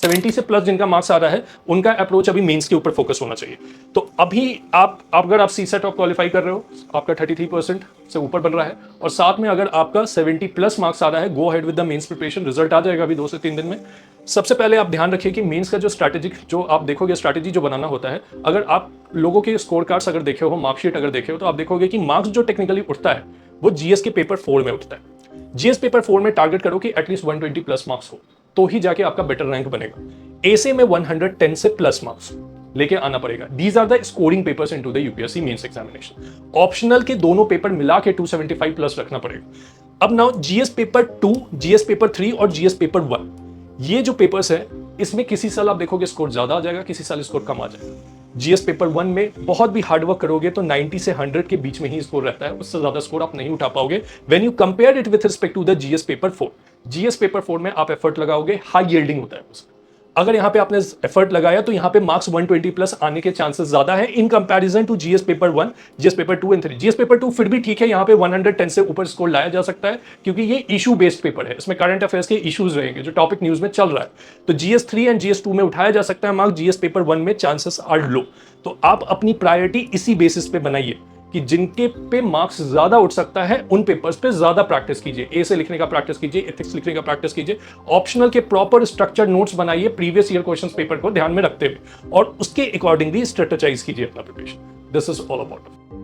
70 से प्लस जिनका मार्क्स आ रहा है उनका अप्रोच अभी मेंस के ऊपर फोकस होना चाहिए। तो अभी आप अगर आप सीसेट ऑफ क्वालिफाई कर रहे हो, आपका 33% से ऊपर बन रहा है और साथ में अगर आपका 70 प्लस मार्क्स आ रहा है, go head with the mains preparation. Result आ जाएगा अभी 2 से 3 दिन में। सबसे पहले आप ध्यान रखिए कि मेंस का जो स्ट्रैटेजिक जो आप देखोगे स्ट्रैटेजी जो बनाना होता है, अगर आप लोगों के स्कोर कार्ड्स अगर देखे हो, मार्कशीट अगर देखे हो, तो आप देखोगे कि मार्क्स जो टेक्निकली उठता है वो जीएस के पेपर 4 में उठता है। जीएस पेपर 4 में टारगेट करो कि एटलीस्ट 120 प्लस मार्क्स हो, तो ही जाके आपका बेटर रैंक बनेगा। एसे में 110 से प्लस मार्क्स लेके आना पड़ेगा। These are the scoring papers into the UPSC mains examination. Optional के दोनों पेपर मिला के 275 प्लस रखना पड़ेगा। अब now GS paper 2, GS paper 3 और जीएस पेपर 1, ये जो पेपर्स है इसमें किसी साल आप देखोगे स्कोर ज्यादा आ जाएगा, किसी साल स्कोर कम आ जाएगा। जीएस पेपर 1 में बहुत भी हार्डवर्क करोगे तो 90 से 100 के बीच में ही स्कोर रहता है, उससे ज्यादा स्कोर आप नहीं उठा पाओगे when you compare it with respect to the GS paper 4। GS paper 4 में आप एफर्ट लगाओगे, हाई यील्डिंग होता है उसका। अगर यहां पे आपने एफर्ट लगाया तो यहां पे मार्क्स 120 प्लस आने के चांसेस ज्यादा है in comparison to GS paper 1, GS paper 2 and 3। GS paper 2 फिर भी ठीक है, यहां पे 110 से ऊपर स्कोर लाया जा सकता है क्योंकि ये इशू बेस्ड पेपर है, इसमें करंट अफेयर्स के इश्यूज रहेंगे जो टॉपिक न्यूज में चल रहा है। तो जीएस 3 एंड जीएस 2 में उठाया जा सकता है मार्क्स, जीएस पेपर 1 में चांसेस आर लो। तो आप अपनी प्रायोरिटी इसी बेसिस पे बनाइए कि जिनके पे मार्क्स ज्यादा उठ सकता है उन पेपर्स पे ज्यादा प्रैक्टिस कीजिए। ए से लिखने का प्रैक्टिस कीजिए, एथिक्स लिखने का प्रैक्टिस कीजिए, ऑप्शनल के प्रॉपर स्ट्रक्चर्ड नोट्स बनाइए प्रीवियस ईयर क्वेश्चंस पेपर को ध्यान में रखते हुए, और उसके अकॉर्डिंगली स्ट्रेटेजाइज कीजिए अपना preparation. This is all about